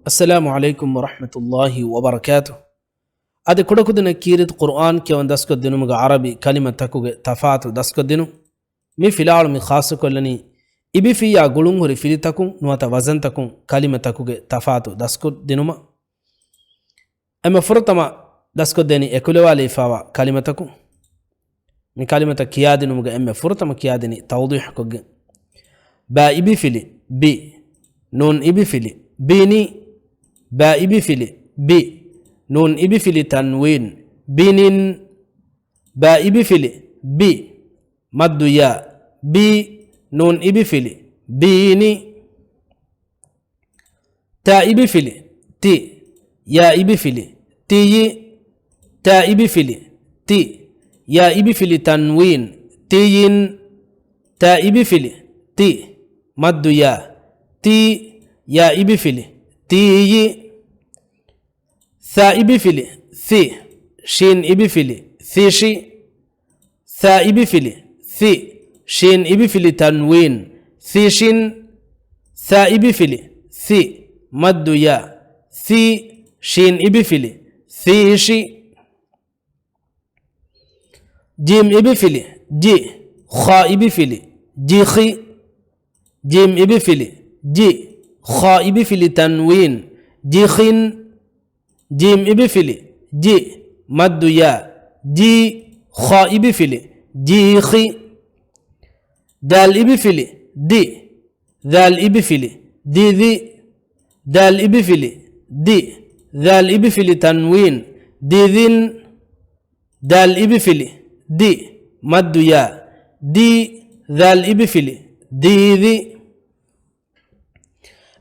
Assalamu alaikum wa rahmatullahi wa barakatuh. Ade kudakudina kirit Qur'an ke dasko dinu mga Arabi kalima takuge tafatu dasko dinu. Mi filalu mi khasu kollani ibi fi ya gulung hori fili takun nuata wazan takun kalima takuge tafatu dasko dinuma. Ama furtama dasko deni ekule wale ifawa kalima takun. Mi kalima ta kiyadinu mga emme furtama kiyadini tawdih koge. Ba ibi fili bi nun ibi fili bini ba ibi fili bi nun ibi fili tanwin binin ba ibi fili bi maddu ya bi nun ibi fili bini ta ibi fili ti ya ibi fili tiyi ta ibi fili ti ya ibi fili tanwin tiyin ta ibi fili ti maddu ya ti ya ibi fili tiyi tha ibi fili thi shin ibi fili thishi tha ibi fili thi shin ibi fili tanwin thishin tha ibi fili thi maddu ya thi shin ibi fili thishi jim ibi fili ji kha ibi fili jikhi jim ibi fili ji kha ibi fili tanwin jikhin jim ibi fili ji maddu ya ji kha ibi fili jikhi dal ibi fili di dal ibi fili didi dal ibi fili di dal ibi fili tanwin didin dal ibi fili di maddu ya di dal ibi fili didi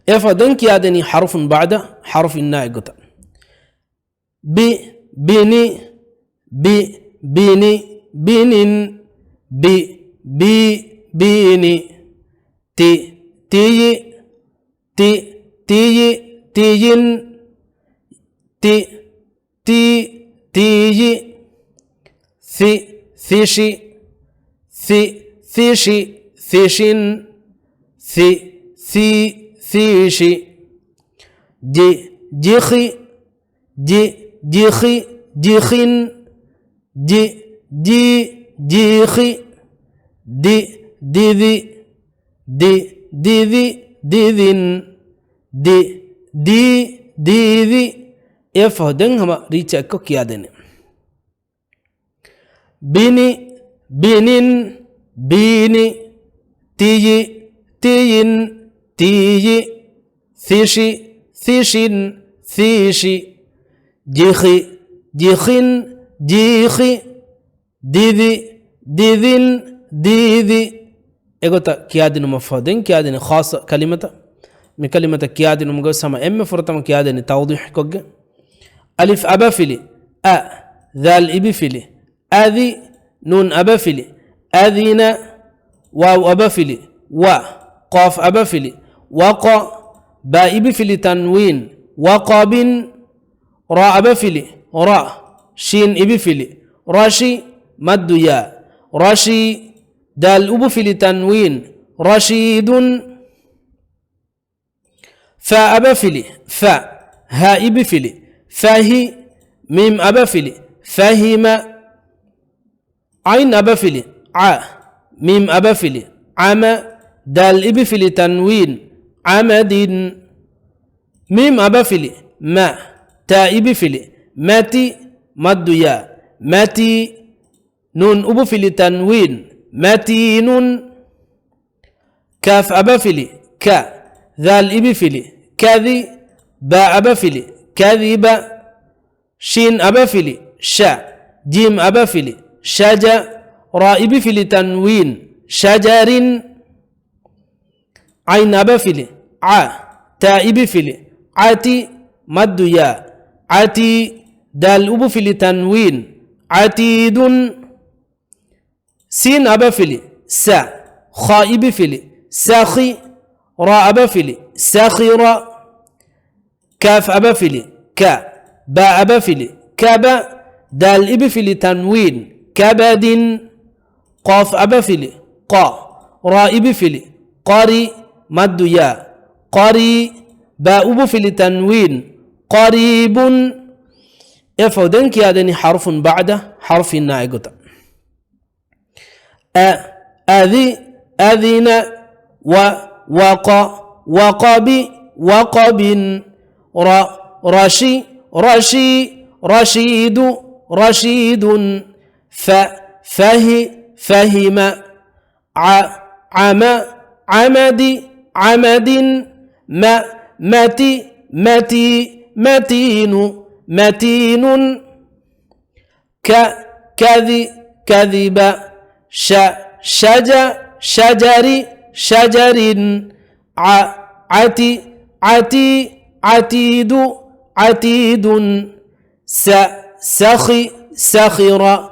إفادن كيادني حرف بعد حرف النائقة بي بيني بي بيني بينين بي بي بيني تي تي تي تي تيين تي تي تي ثي ثيشي ثي ثيشي ثيشين ثي ثي ثيشي جي جيخي جي جيخي جيخين جي جي جيخي دي ديذي دي ديذي ديذين دي دي ديذي يفهدن هما ريتشا كوكيادن بيني بينين بيني تيجي تيين تيجي ثيشي ثيشين ثيشي جيخي جيخين جيخي ديذي ديذين ديذي ايغوتا كيادن مفردين كيادن خاصة كلمة من كلمة كيادن مقسمة ام فرطم كيادن توضيح كوج ألف أبافلي ذال إبفلي أذي نون أبافلي أذين واو أبافلي قاف أبافلي وقا باء بفلي تنوين وقاب راء بفلي راء شين إبفلي راشي مد يا راشي دال أبفلي تنوين رشيد فاء أبفلي فاء هاء بفلي فاهي ميم أبفلي فاهم عين أبفلي ميم أبفلي عم دال إبفلي تنوين عمد ميم أبفلي ما تاء إبفلي ماتي مد يا ماتي نون أبفلي تنوين ماتين كاف أبفلي كا ذال إبفلي كذي باء أبفلي كذب شين أبفلي شا جيم أبفلي شجا راء إبفلي تنوين شجر عين أبفلي تاء بفلي عتي مد يا عتي دال أبفلي تنوين عتيد سين أبفلي سا خاء بفلي ساخي راء أبفلي ساخر كاف أبفلي كا باء أبفلي كابا دال إبفلي تنوين كبد قاف أبفلي قا راء بفلي قاري مد يا قاري باء بفل تنوين قريب يفودن كيادني حرف بعد حرف نائقة أذن وقب رشيد فهم عمد متين كذب شجر عتيد سخر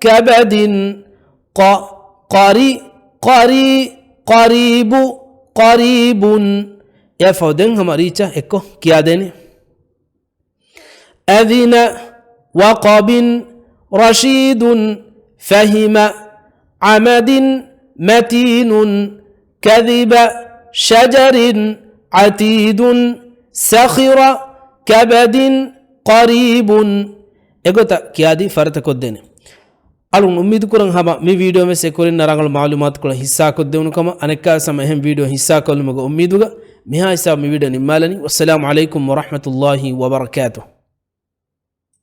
كبد قريب يفودن هماريچا اكو كيا ديني أذن وقب رشيد فهم عمد متين كذب شجر عتيد سخر كبد قريب एगोता क्या दी फरत को देने अलुन उम्मीद करं हमा मी वीडियो में से कोरिन नरांगल मालूमात को हिस्सा को देउन कम अनेका समय हम वीडियो हिस्सा को मग उम्मीदुगा मिहा हिसाब मी वीडियो निमालनी वस्सलामु अलैकुम व रहमतुल्लाहि व बरकातुहू।